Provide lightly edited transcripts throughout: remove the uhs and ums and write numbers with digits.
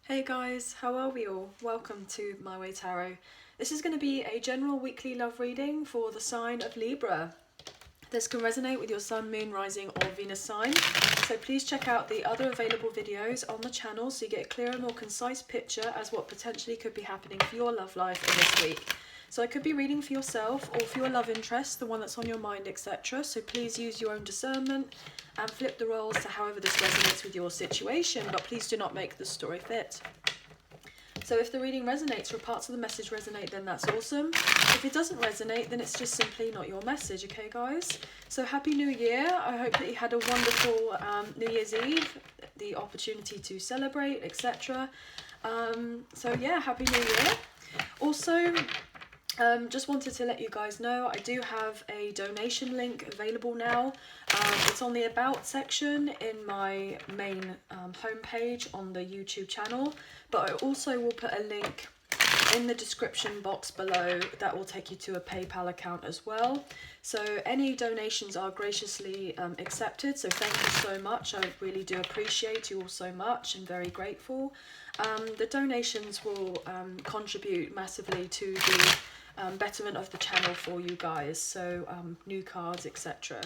Hey guys, how are we all? Welcome to My Way Tarot. This is going to be a general weekly love reading for the sign of Libra. This can resonate with your sun, moon, rising or Venus sign. So please check out the other available videos on the channel so you get a clearer, more concise picture as what potentially could be happening for your love life in this week. So I could be reading for yourself or for your love interest, the one that's on your mind, etc. So please use your own discernment and flip the roles to however this resonates with your situation, but please do not make the story fit. So if the reading resonates or parts of the message resonate, then that's awesome. If it doesn't resonate, then it's just simply not your message, okay guys? So Happy New Year. I hope that you had a wonderful New Year's Eve, the opportunity to celebrate, etc. So yeah, Happy New Year. Also, just wanted to let you guys know I do have a donation link available now. It's on the About section in my main homepage on the YouTube channel, but I also will put a link in the description box below that will take you to a PayPal account as well. So any donations are graciously accepted, so thank you so much. I really do appreciate you all so much. I'm very grateful. The donations will contribute massively to the betterment of the channel for you guys, so new cards, etc.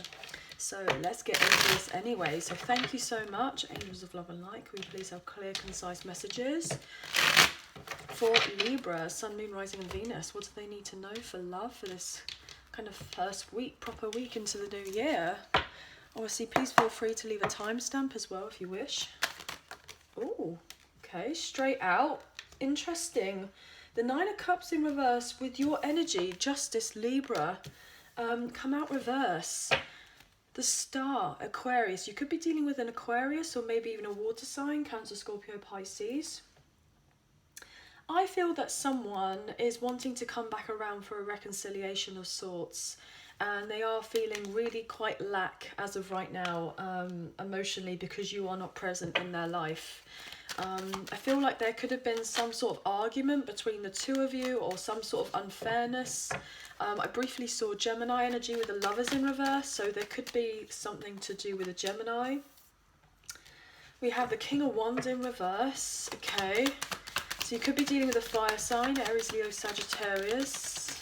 So let's get into this anyway. So thank you so much, angels of love and light. Can we please have clear, concise messages for Libra, sun, moon, rising and Venus? What do they need to know for love for this kind of first week, proper week into the new year? Obviously, please feel free to leave a timestamp as well if you wish. Oh, okay, straight out. Interesting. The Nine of Cups in reverse with your energy, Justice, Libra, come out reverse. The Star, Aquarius. You could be dealing with an Aquarius or maybe even a water sign, Cancer, Scorpio, Pisces. I feel that someone is wanting to come back around for a reconciliation of sorts, and they are feeling really quite lack as of right now, emotionally, because you are not present in their life. I feel like there could have been some sort of argument between the two of you or some sort of unfairness. I briefly saw Gemini energy with the Lovers in reverse, so there could be something to do with a Gemini. We have the King of Wands in reverse, okay. So you could be dealing with a fire sign, Aries, Leo, Sagittarius.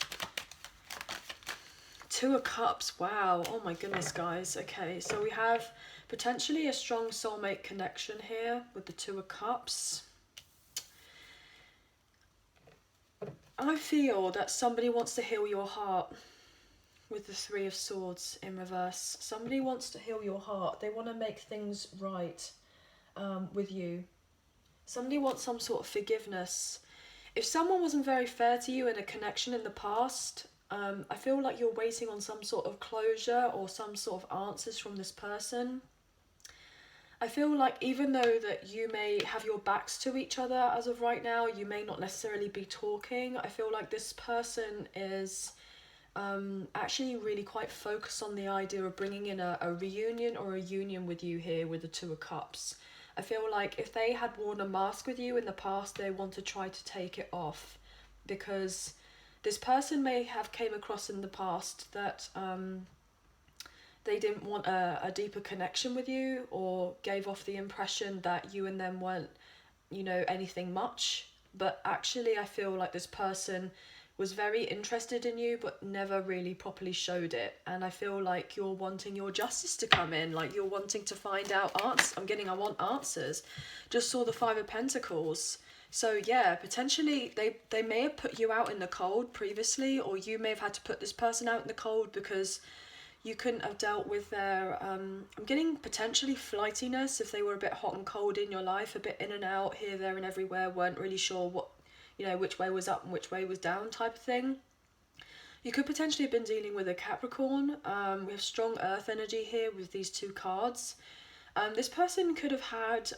Two of Cups, wow, oh my goodness guys. Okay, so we have potentially a strong soulmate connection here with the Two of Cups. I feel that somebody wants to heal your heart with the Three of Swords in reverse. Somebody wants to heal your heart. They want to make things right with you. Somebody wants some sort of forgiveness. If someone wasn't very fair to you in a connection in the past, I feel like you're waiting on some sort of closure or some sort of answers from this person. I feel like even though that you may have your backs to each other as of right now, you may not necessarily be talking. I feel like this person is actually really quite focused on the idea of bringing in a reunion or a union with you here with the Two of Cups. I feel like if they had worn a mask with you in the past, they want to try to take it off, because this person may have came across in the past that they didn't want a deeper connection with you, or gave off the impression that you and them weren't, you know, anything much. But actually I feel like this person was very interested in you but never really properly showed it, and I feel like you're wanting your justice to come in, like you're wanting to find out answers. I want answers. Just saw the Five of Pentacles. So yeah, potentially they may have put you out in the cold previously, or you may have had to put this person out in the cold because you couldn't have dealt with their I'm getting potentially flightiness. If they were a bit hot and cold in your life, a bit in and out, here, there and everywhere, weren't really sure what, you know, which way was up and which way was down type of thing. You could potentially have been dealing with a Capricorn. We have strong earth energy here with these two cards. This person could have had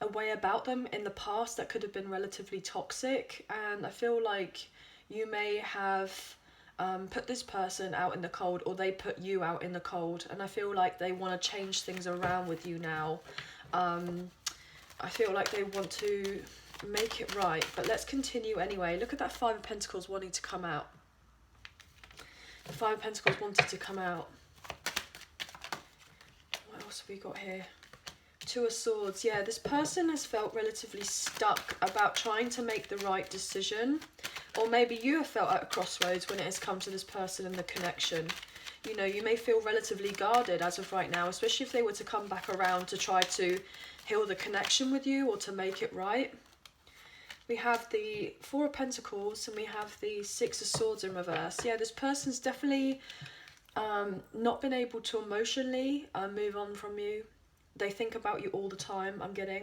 a way about them in the past that could have been relatively toxic, and I feel like you may have put this person out in the cold, or they put you out in the cold, and I feel like they want to change things around with you now. I feel like they want to make it right, but let's continue anyway. Look at that Five of Pentacles wanting to come out. The Five of Pentacles wanted to come out. What else have we got here? Two Two of Swords. Yeah, this person has felt relatively stuck about trying to make the right decision. Or maybe you have felt at a crossroads when it has come to this person and the connection. You know, you may feel relatively guarded as of right now, especially if they were to come back around to try to heal the connection with you or to make it right. We have the Four of Pentacles and we have the Six of Swords in reverse. Yeah, this person's definitely not been able to emotionally move on from you. They think about you all the time, I'm getting,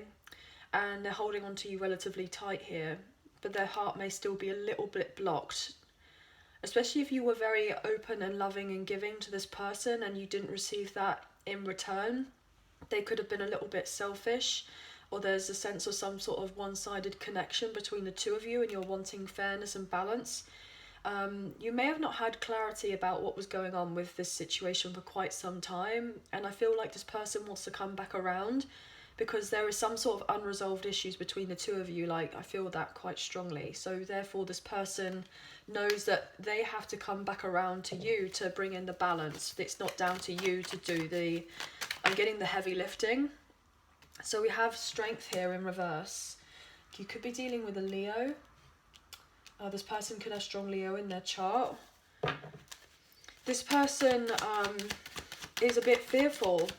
and they're holding on to you relatively tight here, but their heart may still be a little bit blocked, especially if you were very open and loving and giving to this person and you didn't receive that in return. They could have been a little bit selfish, or there's a sense of some sort of one-sided connection between the two of you and you're wanting fairness and balance. You may have not had clarity about what was going on with this situation for quite some time, and I feel like this person wants to come back around because there is some sort of unresolved issues between the two of you. Like, I feel that quite strongly. So therefore this person knows that they have to come back around to you to bring in the balance. It's not down to you to do the, I'm getting the heavy lifting. So we have Strength here in reverse. You could be dealing with a Leo. This person could have strong Leo in their chart. This person is a bit fearful.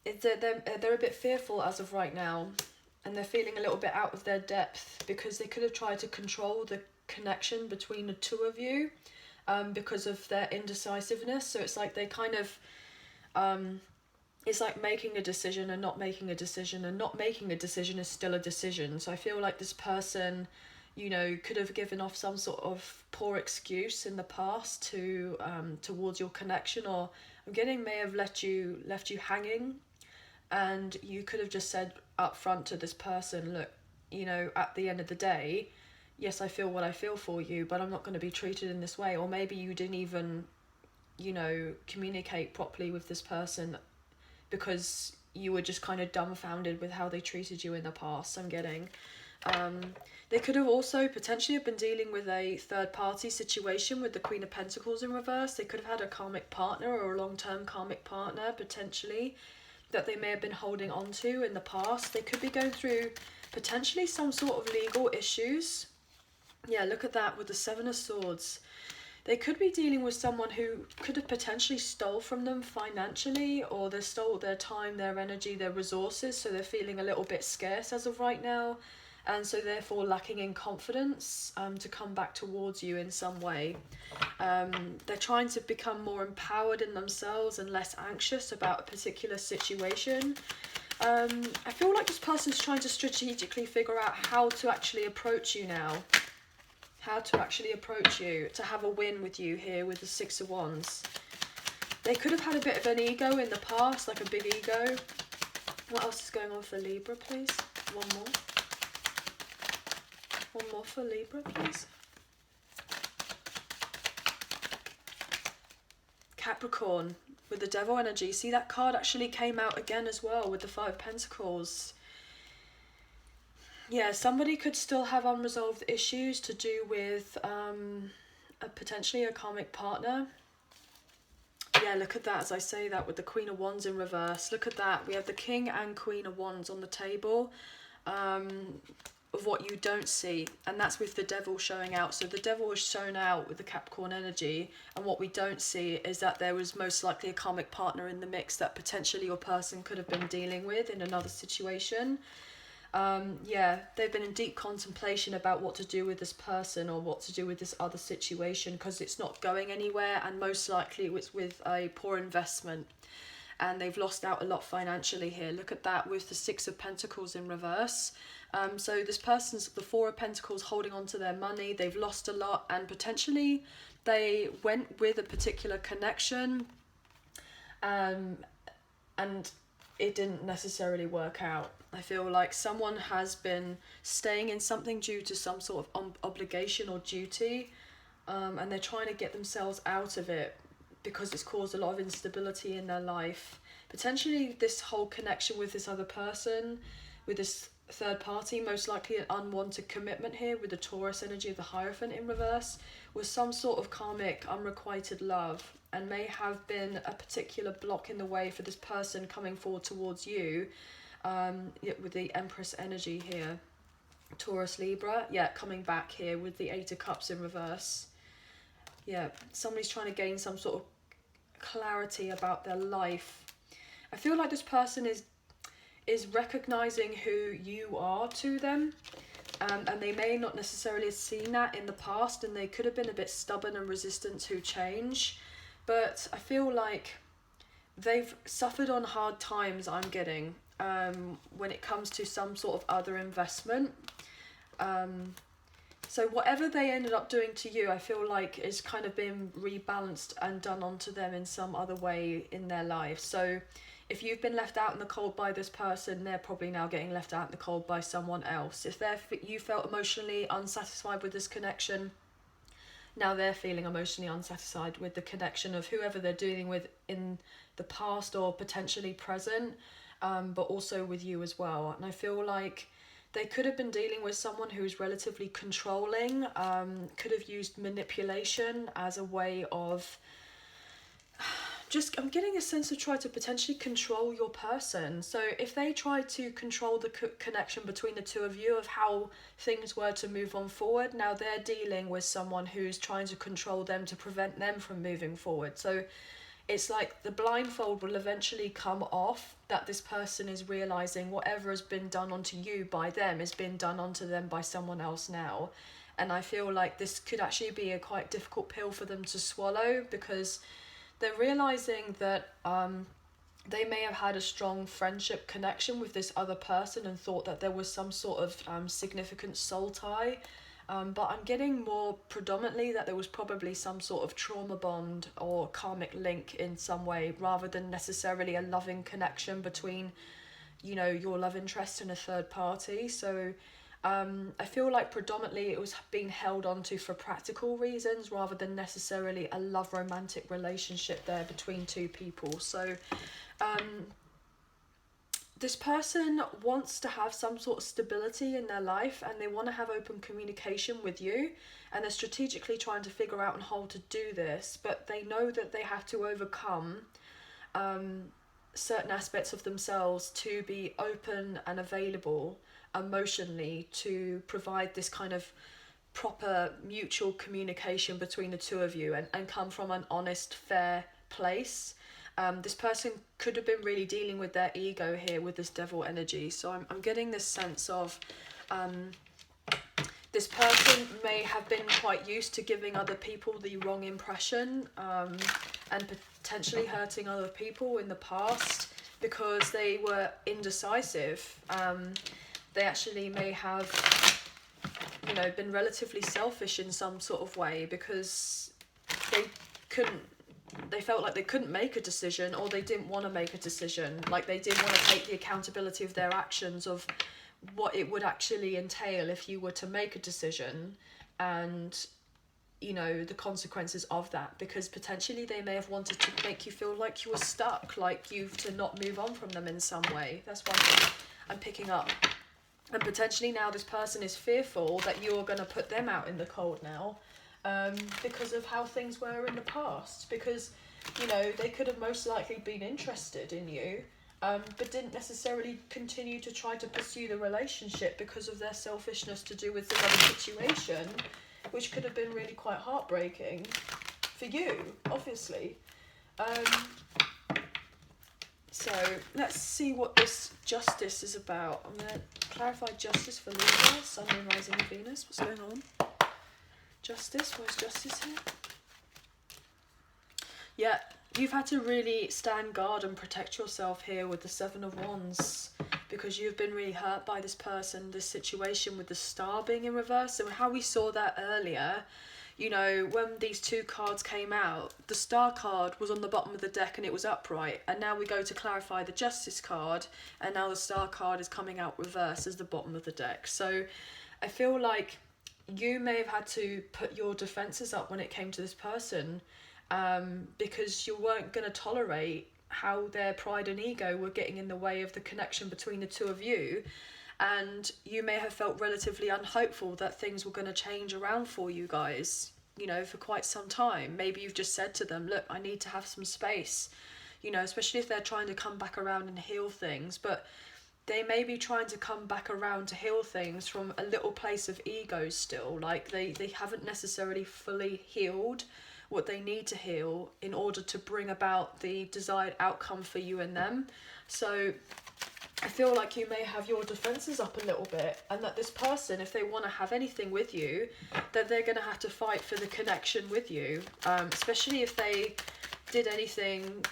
They're a bit fearful as of right now, and they're feeling a little bit out of their depth because they could have tried to control the connection between the two of you because of their indecisiveness. So it's like they kind of it's like making a decision and not making a decision, and not making a decision is still a decision. So I feel like this person, you know, could have given off some sort of poor excuse in the past to towards your connection, or I'm getting may have left you hanging, and you could have just said up front to this person, look, you know, at the end of the day, yes, I feel what I feel for you, but I'm not going to be treated in this way. Or maybe you didn't even, you know, communicate properly with this person because you were just kind of dumbfounded with how they treated you in the past, I'm getting. They could have also potentially have been dealing with a third party situation with the Queen of Pentacles in reverse. They could have had a karmic partner or a long-term karmic partner potentially that they may have been holding on to in the past. They could be going through potentially some sort of legal issues. Yeah, look at that with the Seven of Swords. They could be dealing with someone who could have potentially stole from them financially, or they stole their time, their energy, their resources, so they're feeling a little bit scarce as of right now, and so therefore lacking in confidence to come back towards you in some way. They're trying to become more empowered in themselves and less anxious about a particular situation. I feel like this person's trying to strategically figure out how to actually approach you now. How to actually approach you, to have a win with you here with the Six of Wands. They could have had a bit of an ego in the past, like a big ego. What else is going on for Libra, please? One more. One more for Libra, please. Capricorn with the Devil energy. See, that card actually came out again as well with the Five of Pentacles. Yeah, somebody could still have unresolved issues to do with potentially a karmic partner. Yeah, look at that as I say that with the Queen of Wands in reverse. Look at that. We have the King and Queen of Wands on the table of what you don't see. And that's with the Devil showing out. So the Devil is shown out with the Capricorn energy. And what we don't see is that there was most likely a karmic partner in the mix that potentially your person could have been dealing with in another situation. Yeah, they've been in deep contemplation about what to do with this person or what to do with this other situation, because it's not going anywhere, and most likely it was with a poor investment and they've lost out a lot financially here. Look at that with the Six of Pentacles in reverse. So this person's the Four of Pentacles holding on to their money. They've lost a lot, and potentially they went with a particular connection and it didn't necessarily work out. I feel like someone has been staying in something due to some sort of obligation or duty, and they're trying to get themselves out of it because it's caused a lot of instability in their life. Potentially this whole connection with this other person, with this third party, most likely an unwanted commitment here with the Taurus energy of the Hierophant in reverse, with some sort of karmic unrequited love, and may have been a particular block in the way for this person coming forward towards you, with the Empress energy here. Taurus Libra, yeah, coming back here with the Eight of Cups in reverse. Yeah, somebody's trying to gain some sort of clarity about their life. I feel like this person is recognizing who you are to them, and they may not necessarily have seen that in the past, and they could have been a bit stubborn and resistant to change, but I feel like they've suffered on hard times, I'm getting, when it comes to some sort of other investment. So whatever they ended up doing to you, I feel like is kind of been rebalanced and done onto them in some other way in their life. So if you've been left out in the cold by this person, they're probably now getting left out in the cold by someone else. If you felt emotionally unsatisfied with this connection, now they're feeling emotionally unsatisfied with the connection of whoever they're dealing with in the past or potentially present, but also with you as well. And I feel like they could have been dealing with someone who's relatively controlling, could have used manipulation as a way of I'm getting a sense of try to potentially control your person. So if they tried to control the connection between the two of you of how things were to move on forward, now they're dealing with someone who's trying to control them to prevent them from moving forward. So it's like the blindfold will eventually come off, that this person is realizing whatever has been done onto you by them is being done onto them by someone else now. And I feel like this could actually be a quite difficult pill for them to swallow, because they're realizing that they may have had a strong friendship connection with this other person and thought that there was some sort of significant soul tie. But I'm getting more predominantly that there was probably some sort of trauma bond or karmic link in some way, rather than necessarily a loving connection between, you know, your love interest and a third party. So I feel like predominantly it was being held onto for practical reasons rather than necessarily a love romantic relationship there between two people. So this person wants to have some sort of stability in their life, and they want to have open communication with you, and they're strategically trying to figure out on how to do this, but they know that they have to overcome certain aspects of themselves to be open and available emotionally to provide this kind of proper mutual communication between the two of you, and come from an honest, fair place. This person could have been really dealing with their ego here with this devil energy. So I'm getting this sense of this person may have been quite used to giving other people the wrong impression, and potentially hurting other people in the past because they were indecisive. They actually may have, you know, been relatively selfish in some sort of way because they felt like they couldn't make a decision, or they didn't want to make a decision. Like they didn't want to take the accountability of their actions, of what it would actually entail if you were to make a decision, and, you know, the consequences of that, because potentially they may have wanted to make you feel like you were stuck, like you to not move on from them in some way. That's one thing I'm picking up. And potentially now this person is fearful that you're going to put them out in the cold now, because of how things were in the past. Because, you know, they could have most likely been interested in you, but didn't necessarily continue to try to pursue the relationship because of their selfishness to do with the other situation, which could have been really quite heartbreaking for you, obviously. So let's see what this justice is about. I'm going to clarify justice for Libra, Sun, Moon, Rising, and Venus. What's going on? Justice, where's justice here? Yeah, you've had to really stand guard and protect yourself here with the Seven of Wands, because you've been really hurt by this person, this situation with the Star being in reverse. And how we saw that earlier, you know, when these two cards came out, the Star card was on the bottom of the deck and it was upright. And now we go to clarify the Justice card, and now the Star card is coming out reverse as the bottom of the deck. So I feel like you may have had to put your defences up when it came to this person, because you weren't going to tolerate how their pride and ego were getting in the way of the connection between the two of you. and you may have felt relatively unhopeful that things were going to change around for you guys, you know, for quite some time. Maybe you've just said to them, look, I need to have some space, you know, especially if they're trying to come back around and heal things. But they may be trying to come back around to heal things from a little place of ego still. Like they haven't necessarily fully healed what they need to heal in order to bring about the desired outcome for you and them. So I feel like you may have your defenses up a little bit, and that this person, if they want to have anything with you, that they're going to have to fight for the connection with you, especially if they did anything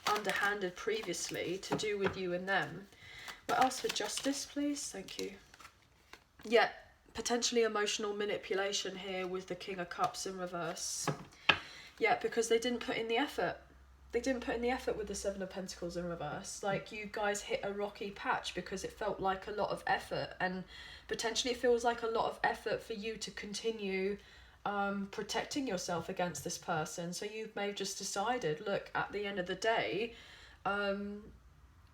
underhanded previously to do with you and them. What else for justice, please? Thank you. Yeah, potentially emotional manipulation here with the King of Cups in reverse. Yeah, because they didn't put in the effort. They didn't put in the effort with the Seven of Pentacles in reverse. Like, you guys hit a rocky patch because it felt like a lot of effort, and potentially it feels like a lot of effort for you to continue protecting yourself against this person. So you may have just decided, look, at the end of the day,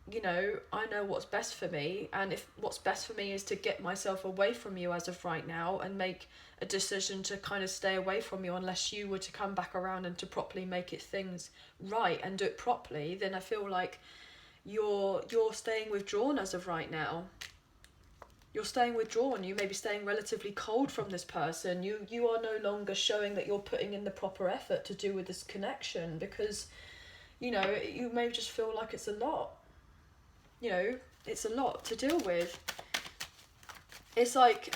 you know, I know what's best for me, and if what's best for me is to get myself away from you as of right now and make a decision to kind of stay away from you unless you were to come back around and to properly make it things right and do it properly, then I feel like you're staying withdrawn as of right now. You're staying withdrawn. You may be staying relatively cold from this person. You are no longer showing that you're putting in the proper effort to do with this connection, because, you know, you may just feel like it's a lot. You know, it's a lot to deal with. It's like,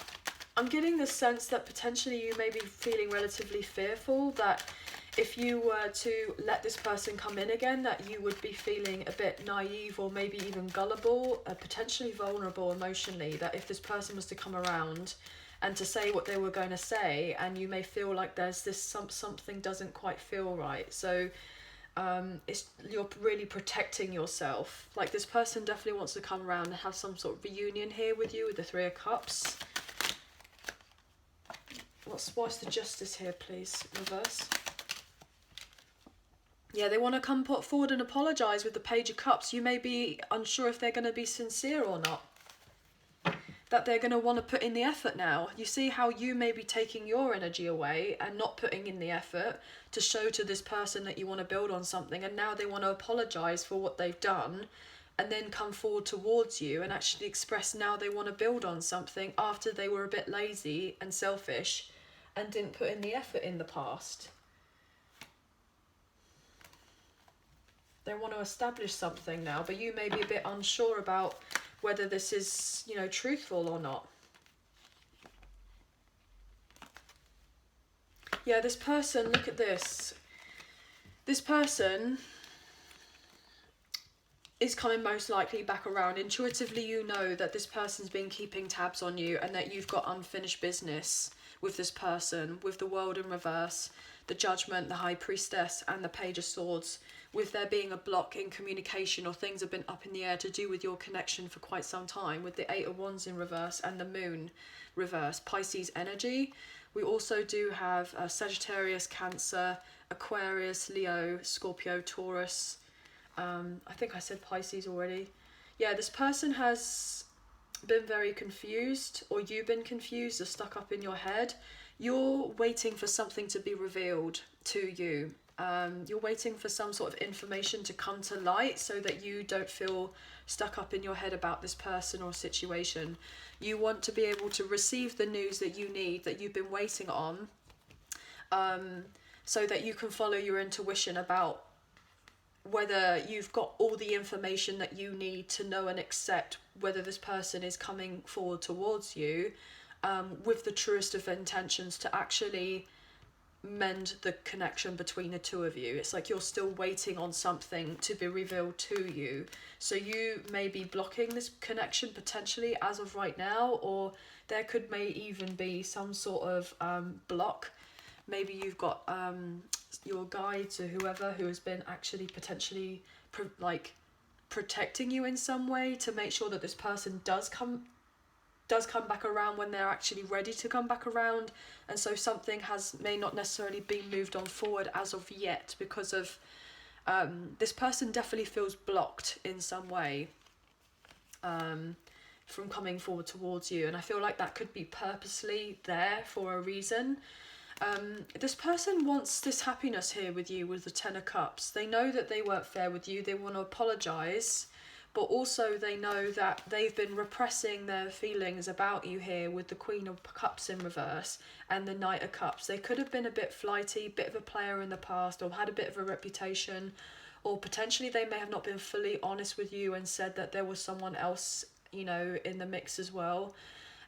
I'm getting the sense that potentially you may be feeling relatively fearful that if you were to let this person come in again, that you would be feeling a bit naive or maybe even gullible, potentially vulnerable emotionally, that if this person was to come around and to say what they were going to say, and you may feel like there's this something doesn't quite feel right. So you're really protecting yourself. Like, this person definitely wants to come around and have some sort of reunion here with you with the Three of Cups. What's the justice here, please? Reverse. Yeah, they want to come put forward and apologise with the Page of Cups. You may be unsure if they're going to be sincere or not. That they're going to want to put in the effort now. You see how you may be taking your energy away and not putting in the effort to show to this person that you want to build on something, and now they want to apologise for what they've done and then come forward towards you and actually express now they want to build on something after they were a bit lazy and selfish and didn't put in the effort in the past. They want to establish something now, but you may be a bit unsure about whether this is, you know, truthful or not. Yeah, this person, look at this. This person is coming most likely back around. Intuitively, you know that this person's been keeping tabs on you and that you've got unfinished business with this person, with the World in reverse, the Judgment, the High Priestess, and the Page of Swords, with there being a block in communication or things have been up in the air to do with your connection for quite some time, with the Eight of Wands in reverse and the Moon reverse, Pisces energy. We also do have Sagittarius, Cancer, Aquarius, Leo, Scorpio, Taurus. I think I said Pisces already. Yeah, this person has been very confused, or you've been confused or stuck up in your head. You're waiting for something to be revealed to you. You're waiting for some sort of information to come to light so that you don't feel stuck up in your head about this person or situation. You want to be able to receive the news that you need, that you've been waiting on, so that you can follow your intuition about whether you've got all the information that you need to know and accept whether this person is coming forward towards you with the truest of intentions to actually mend the connection between the two of you. It's like you're still waiting on something to be revealed to you. So you may be blocking this connection potentially as of right now, or there may even be some sort of block. Maybe you've got your guides or whoever who has been actually potentially protecting you in some way to make sure that this person does come back around when they're actually ready to come back around, and so something may not necessarily be moved on forward as of yet because of this person definitely feels blocked in some way. from coming forward towards you. And I feel like that could be purposely there for a reason. This person wants this happiness here with you with the Ten of Cups. They know that they weren't fair with you. They want to apologise. But also they know that they've been repressing their feelings about you here with the Queen of Cups in reverse and the Knight of Cups. They could have been a bit flighty, bit of a player in the past, or had a bit of a reputation, or potentially they may have not been fully honest with you and said that there was someone else, you know, in the mix as well.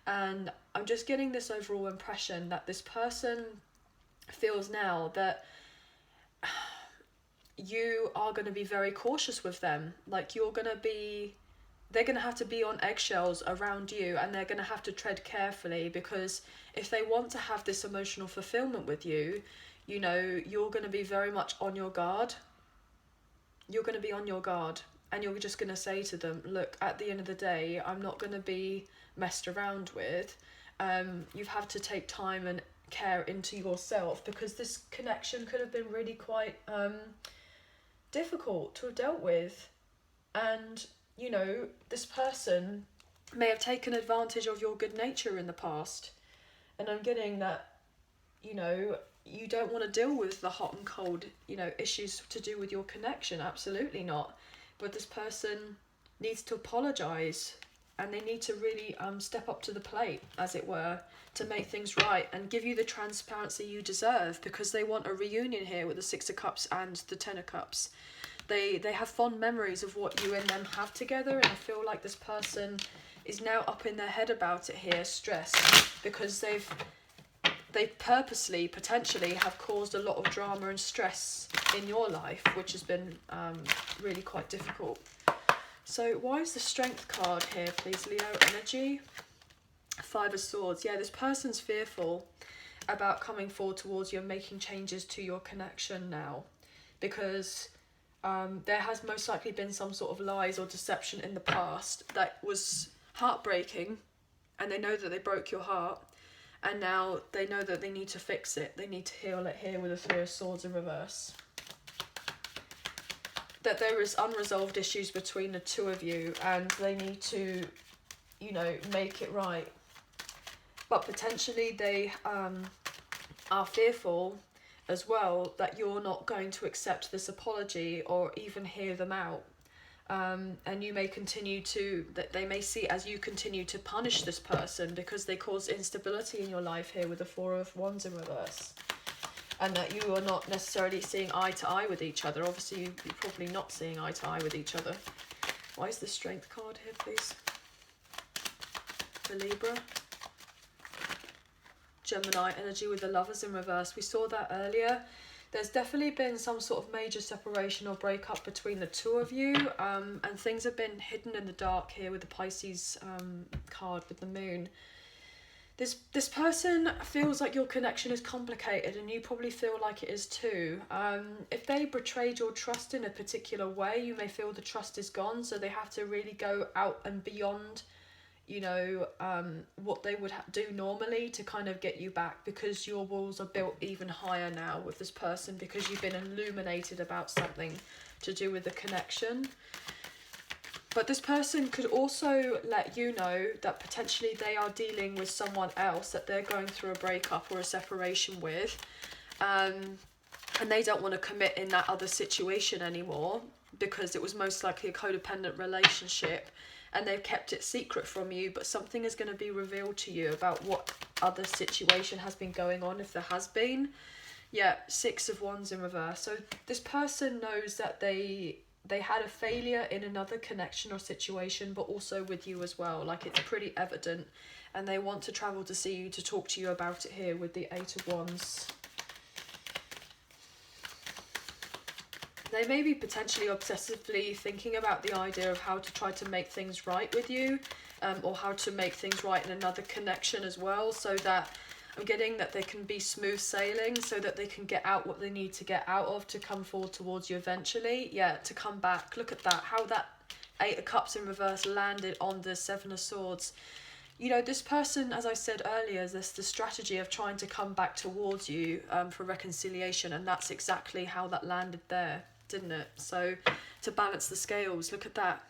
And I'm just getting this overall impression that this person feels now that you are going to be very cautious with them. Like they're going to have to be on eggshells around you, and they're going to have to tread carefully, because if they want to have this emotional fulfillment with you, you know, you're going to be very much on your guard. You're going to be on your guard, and you're just going to say to them, look, at the end of the day, I'm not going to be messed around with. You have to take time and care into yourself, because this connection could have been really quite difficult to have dealt with. And you know, this person may have taken advantage of your good nature in the past, and I'm getting that, you know, you don't want to deal with the hot and cold, you know, issues to do with your connection. Absolutely not. But this person needs to apologise, and they need to really step up to the plate, as it were, to make things right and give you the transparency you deserve, because they want a reunion here with the Six of Cups and the Ten of Cups. They have fond memories of what you and them have together, and I feel like this person is now up in their head about it here, stressed, because they've purposely, potentially, have caused a lot of drama and stress in your life, which has been really quite difficult. So why is the Strength card here, please, Leo energy? Five of Swords. Yeah, this person's fearful about coming forward towards you and making changes to your connection now, because there has most likely been some sort of lies or deception in the past that was heartbreaking, and they know that they broke your heart, and now they know that they need to fix it. They need to heal it here with the Three of Swords in reverse. That there is unresolved issues between the two of you, and they need to, you know, make it right. But potentially they are fearful as well that you're not going to accept this apology or even hear them out. And you may continue to, that they may see as you continue to punish this person because they cause instability in your life here with the Four of Wands in reverse. And that you are not necessarily seeing eye to eye with each other. Obviously, you're probably not seeing eye to eye with each other. Why is the Strength card here, please? For Libra. Gemini energy with the Lovers in reverse. We saw that earlier. There's definitely been some sort of major separation or breakup between the two of you, and things have been hidden in the dark here with the Pisces card with the Moon. This person feels like your connection is complicated, and you probably feel like it is too. If they betrayed your trust in a particular way, you may feel the trust is gone, so they have to really go out and beyond, you know, what they would do normally to kind of get you back, because your walls are built even higher now with this person, because you've been illuminated about something to do with the connection. But this person could also let you know that potentially they are dealing with someone else that they're going through a breakup or a separation with, and they don't want to commit in that other situation anymore because it was most likely a codependent relationship, and they've kept it secret from you, but something is going to be revealed to you about what other situation has been going on, if there has been. Yeah, Six of Wands in reverse. So this person knows that they had a failure in another connection or situation, but also with you as well. Like, it's pretty evident, and they want to travel to see you, to talk to you about it here with the Eight of Wands. They may be potentially obsessively thinking about the idea of how to try to make things right with you, or how to make things right in another connection as well, so that I'm getting that they can be smooth sailing, so that they can get out what they need to get out of to come forward towards you eventually. Yeah, to come back. Look at that, how that Eight of Cups in reverse landed on the Seven of Swords. You know, this person, as I said earlier, there's the strategy of trying to come back towards you for reconciliation, and that's exactly how that landed there, didn't it? So to balance the scales, look at that.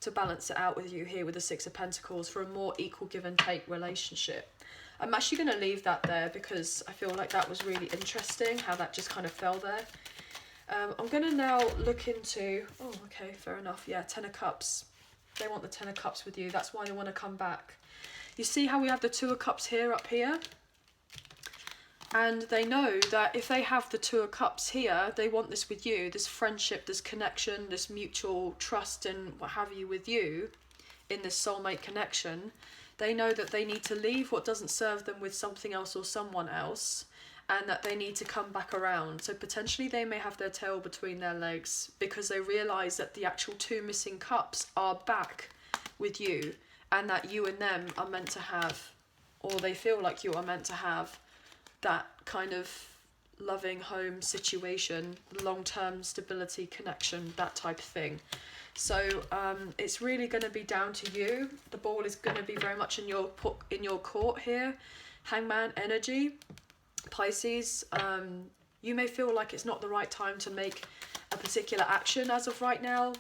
to balance it out with you here with the Six of Pentacles for a more equal give and take relationship. I'm actually going to leave that there because I feel like that was really interesting how that just kind of fell there. I'm going to now look into, oh okay, fair enough, yeah, Ten of Cups. They want the Ten of Cups with you, that's why they want to come back. You see how we have the Two of Cups here up here? And they know that if they have the Two of Cups here, they want this with you, this friendship, this connection, this mutual trust and what have you with you in this soulmate connection. They know that they need to leave what doesn't serve them with something else or someone else, and that they need to come back around. So potentially they may have their tail between their legs because they realise that the actual two missing cups are back with you, and that you and them are meant to have, or they feel like you are meant to have, that kind of loving home situation, long-term stability, connection, that type of thing. So it's really going to be down to you. The ball is going to be very much in your court here. Hangman energy, Pisces. You may feel like it's not the right time to make a particular action as of right now,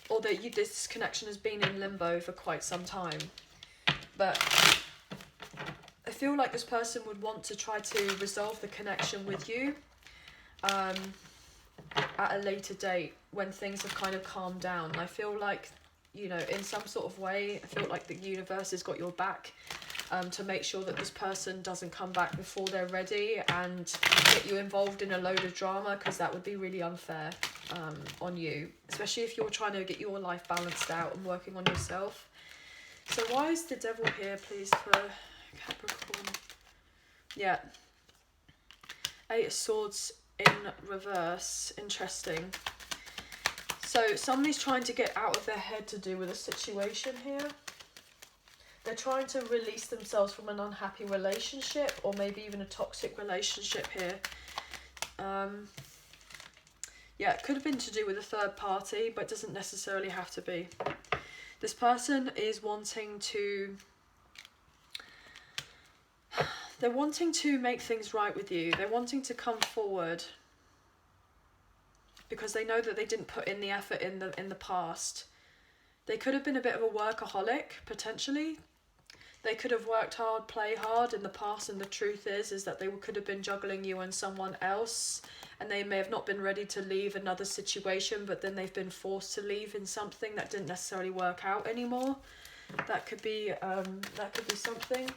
or that this connection has been in limbo for quite some time. But I feel like this person would want to try to resolve the connection with you at a later date when things have kind of calmed down. I feel like, you know, in some sort of way, I feel like the universe has got your back to make sure that this person doesn't come back before they're ready and get you involved in a load of drama, because that would be really unfair on you, especially if you're trying to get your life balanced out and working on yourself. So why is the Devil here, please, for Capricorn? Yeah. Eight of Swords in reverse. Interesting. So somebody's trying to get out of their head to do with a situation here. They're trying to release themselves from an unhappy relationship, or maybe even a toxic relationship here. Yeah, it could have been to do with a third party, but it doesn't necessarily have to be. This person is wanting to... They're wanting to make things right with you. They're wanting to come forward because they know that they didn't put in the effort in the past. They could have been a bit of a workaholic, potentially. They could have worked hard, play hard in the past, and the truth is that they could have been juggling you and someone else, and they may have not been ready to leave another situation, but then they've been forced to leave in something that didn't necessarily work out anymore. That could be something.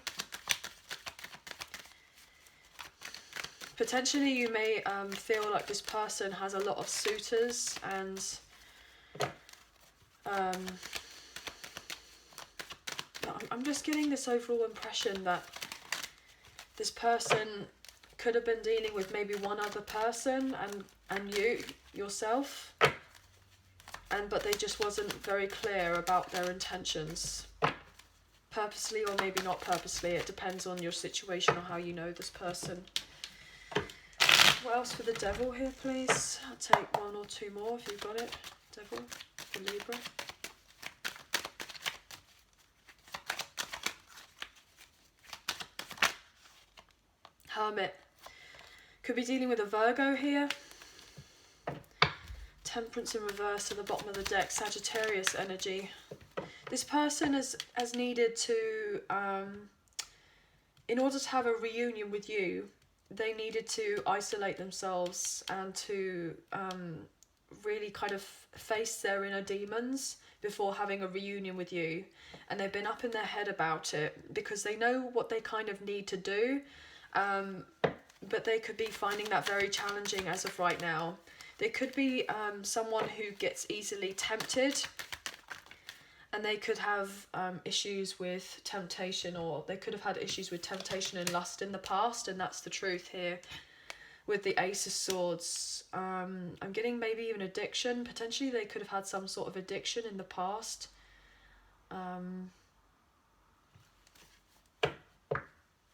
Potentially you may feel like this person has a lot of suitors, and I'm just getting this overall impression that this person could have been dealing with maybe one other person and yourself, but they just wasn't very clear about their intentions, purposely or maybe not purposely. It depends on your situation or how you know this person. What else for the Devil here, please? I'll take one or two more if you've got it. Devil for Libra. Hermit. Could be dealing with a Virgo here. Temperance in reverse at the bottom of the deck. Sagittarius energy. This person has needed to, in order to have a reunion with you, they needed to isolate themselves and to really kind of face their inner demons before having a reunion with you. And they've been up in their head about it because they know what they kind of need to do, but they could be finding that very challenging as of right now. They could be someone who gets easily tempted, and they could have issues with temptation, or they could have had issues with temptation and lust in the past, and that's the truth here with the Ace of Swords. I'm getting maybe even addiction. Potentially they could have had some sort of addiction in the past.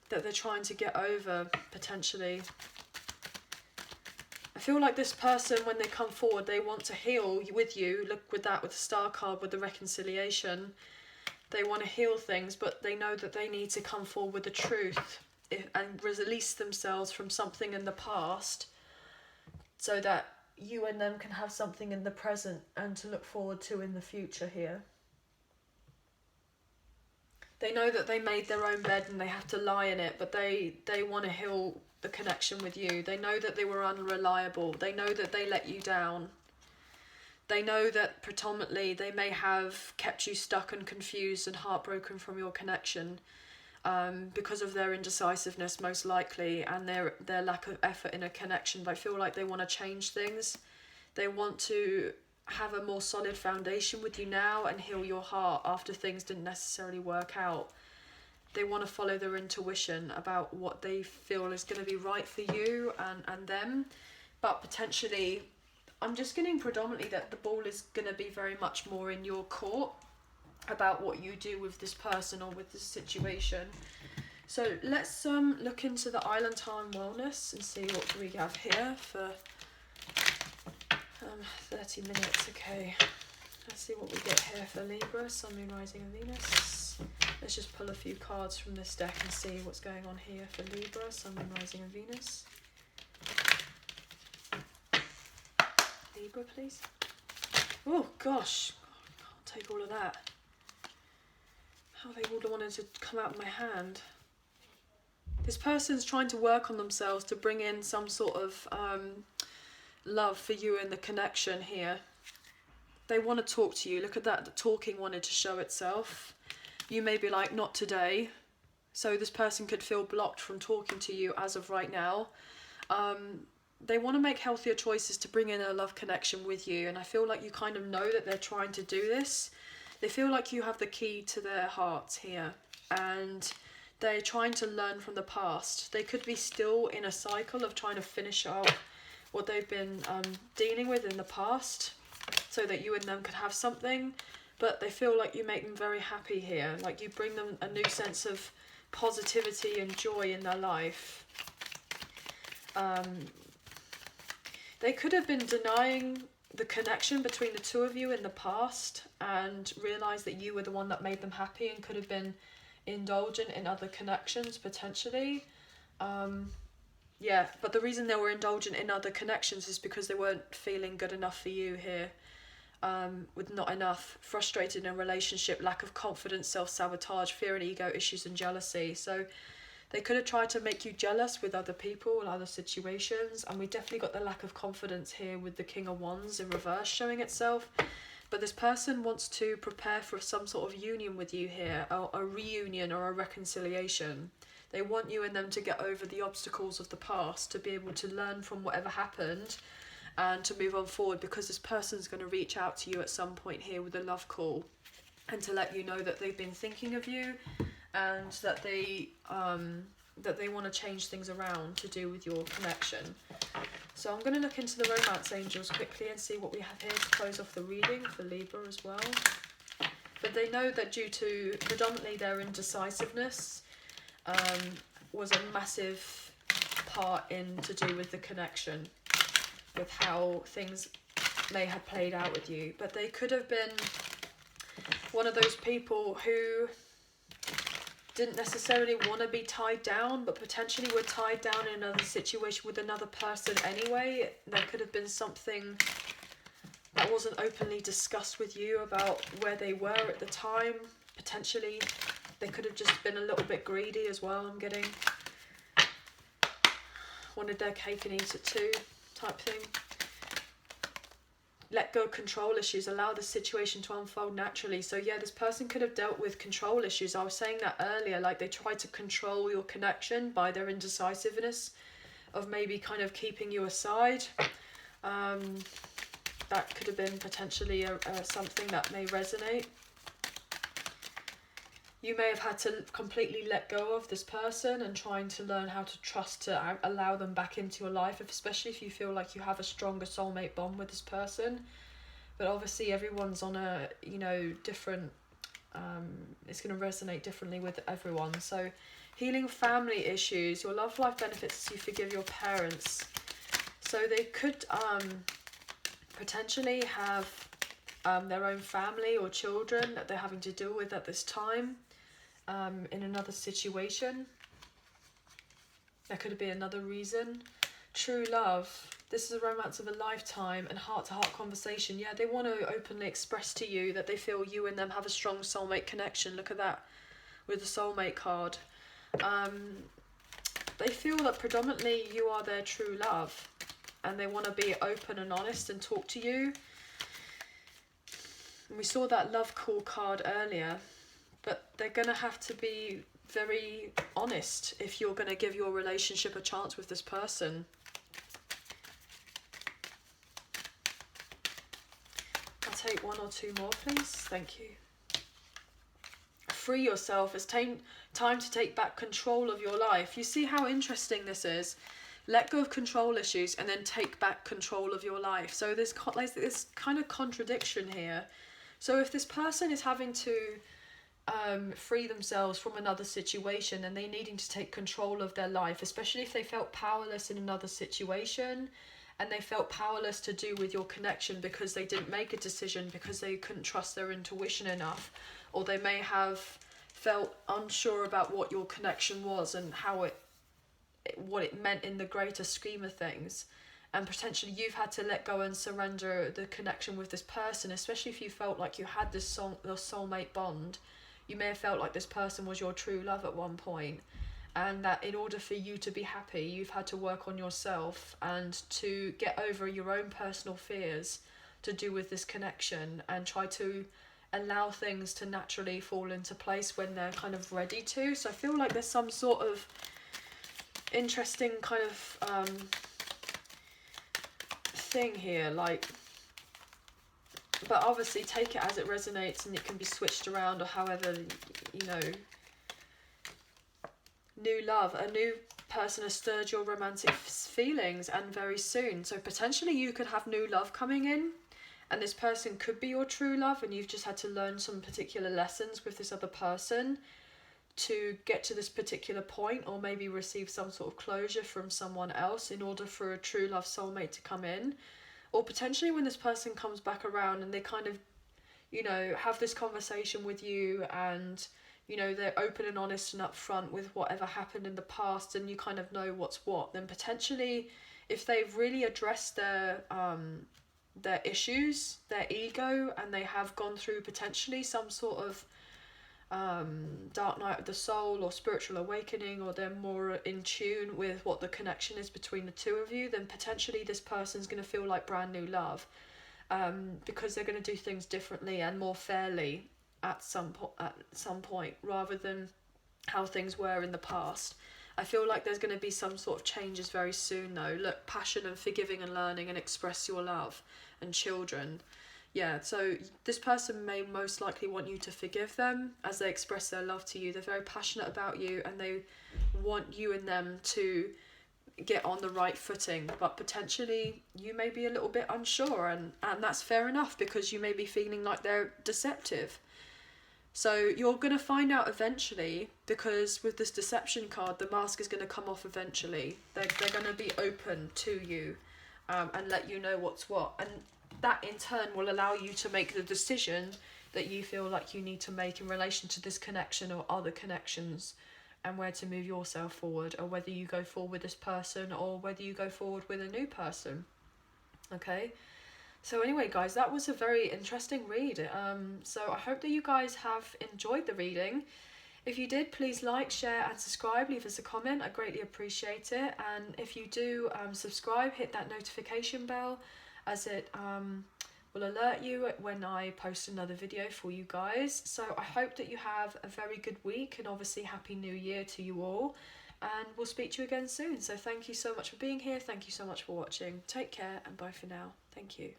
That they're trying to get over, potentially. I feel like this person, when they come forward, they want to heal with you. Look with that, with the Star card, with the reconciliation. They want to heal things, but they know that they need to come forward with the truth and release themselves from something in the past, so that you and them can have something in the present and to look forward to in the future here. They know that they made their own bed and they have to lie in it, but they want to heal the connection with you. They know that they were unreliable. They know that they let you down. They know that predominantly they may have kept you stuck and confused and heartbroken from your connection, because of their indecisiveness most likely, and their lack of effort in a connection. But I feel like they want to change things. They want to have a more solid foundation with you now and heal your heart after things didn't necessarily work out. They want to follow their intuition about what they feel is going to be right for you and them. But potentially, I'm just getting predominantly that the ball is going to be very much more in your court about what you do with this person or with this situation. So let's look into the Island Time Wellness and see what we have here for 30 minutes. Okay, let's see what we get here for Libra, Sun, Moon, Rising and Venus. Let's just pull a few cards from this deck and see what's going on here for Libra, Sun, Moon, Rising and Venus. Libra, please. Oh gosh, I can't take all of that. How they would have wanted to come out of my hand. This person's trying to work on themselves to bring in some sort of love for you and the connection here. They want to talk to you. Look at that, the talking wanted to show itself. You may be like, not today. So this person could feel blocked from talking to you as of right now. They want to make healthier choices to bring in a love connection with you, and I feel like you kind of know that they're trying to do this. They feel like you have the key to their hearts here, and they're trying to learn from the past. They could be still in a cycle of trying to finish out what they've been dealing with in the past so that you and them could have something, but they feel like you make them very happy here, like you bring them a new sense of positivity and joy in their life. They could have been denying the connection between the two of you in the past and realised that you were the one that made them happy and could have been indulgent in other connections potentially. Yeah, but the reason they were indulgent in other connections is because they weren't feeling good enough for you here, with not enough, frustrated in a relationship, lack of confidence, self-sabotage, fear and ego issues and jealousy. So they could have tried to make you jealous with other people and other situations, and we definitely got the lack of confidence here with the King of Wands in reverse showing itself. But this person wants to prepare for some sort of union with you here, or a reunion or a reconciliation. They want you and them to get over the obstacles of the past, to be able to learn from whatever happened and to move on forward, because this person's going to reach out to you at some point here with a love call and to let you know that they've been thinking of you and that they want to change things around to do with your connection. So I'm going to look into the romance angels quickly and see what we have here to close off the reading for Libra as well. But they know that due to predominantly their indecisiveness, was a massive part in to do with the connection, with how things may have played out with you. But they could have been one of those people who didn't necessarily want to be tied down, but potentially were tied down in another situation with another person anyway. There could have been something that wasn't openly discussed with you about where they were at the time. Potentially they could have just been a little bit greedy as well, I'm getting. Wanted their cake and eat it too, type thing. Let go of control issues, allow the situation to unfold naturally. So yeah, this person could have dealt with control issues. I was saying that earlier, like they tried to control your connection by their indecisiveness of maybe kind of keeping you aside. That could have been potentially something that may resonate. You may have had to completely let go of this person and trying to learn how to trust to allow them back into your life, especially if you feel like you have a stronger soulmate bond with this person. But obviously everyone's on a, different, it's going to resonate differently with everyone. So healing family issues, your love life benefits as you forgive your parents. So they could potentially have their own family or children that they're having to deal with at this time. In another situation, there could be another reason. True love, This is a romance of a lifetime and heart-to-heart conversation. Yeah, they want to openly express to you that they feel you and them have a strong soulmate connection. Look at that with the soulmate card. They feel that predominantly you are their true love, and they want to be open and honest and talk to you. And we saw that love call card earlier, but they're going to have to be very honest if you're going to give your relationship a chance with this person. I'll take one or two more, please. Thank you. Free yourself. It's time to take back control of your life. You see how interesting this is? Let go of control issues and then take back control of your life. So there's this kind of contradiction here. So if this person is having to free themselves from another situation and they needing to take control of their life, especially if they felt powerless in another situation and they felt powerless to do with your connection because they didn't make a decision because they couldn't trust their intuition enough, or they may have felt unsure about what your connection was and how what it meant in the greater scheme of things, and potentially you've had to let go and surrender the connection with this person, especially if you felt like you had this soulmate bond. You may have felt like this person was your true love at one point, and that in order for you to be happy, you've had to work on yourself and to get over your own personal fears to do with this connection, and try to allow things to naturally fall into place when they're kind of ready to. So I feel like there's some sort of interesting kind of thing here, like, but obviously take it as it resonates, and it can be switched around or however, you know. New love, a new person has stirred your romantic feelings, and very soon. So potentially you could have new love coming in, and this person could be your true love, and you've just had to learn some particular lessons with this other person to get to this particular point, or maybe receive some sort of closure from someone else in order for a true love soulmate to come in. Or potentially when this person comes back around and they kind of, you know, have this conversation with you, and you know, they're open and honest and upfront with whatever happened in the past, and you kind of know what's what, then potentially if they've really addressed their issues, their ego, and they have gone through potentially some sort of dark night of the soul or spiritual awakening, or they're more in tune with what the connection is between the two of you, then potentially this person's going to feel like brand new love, because they're going to do things differently and more fairly at some point, rather than how things were in the past. I feel like there's going to be some sort of changes very soon though. Look, passion and forgiving and learning and express your love, and children. Yeah, so this person may most likely want you to forgive them as they express their love to you. They're very passionate about you, and they want you and them to get on the right footing, but potentially you may be a little bit unsure, and that's fair enough, because you may be feeling like they're deceptive. So you're going to find out eventually, because with this deception card, the mask is going to come off eventually. They're going to be open to you, and let you know what's what. And that in turn will allow you to make the decision that you feel like you need to make in relation to this connection or other connections, and where to move yourself forward, or whether you go forward with this person or whether you go forward with a new person. Okay? So anyway, guys, that was a very interesting read. So I hope that you guys have enjoyed the reading. If you did, please like, share and subscribe. Leave us a comment. I greatly appreciate it. And if you do subscribe, hit that notification bell, as it will alert you when I post another video for you guys. So I hope that you have a very good week, and obviously Happy New Year to you all. And we'll speak to you again soon. So thank you so much for being here. Thank you so much for watching. Take care, and bye for now. Thank you.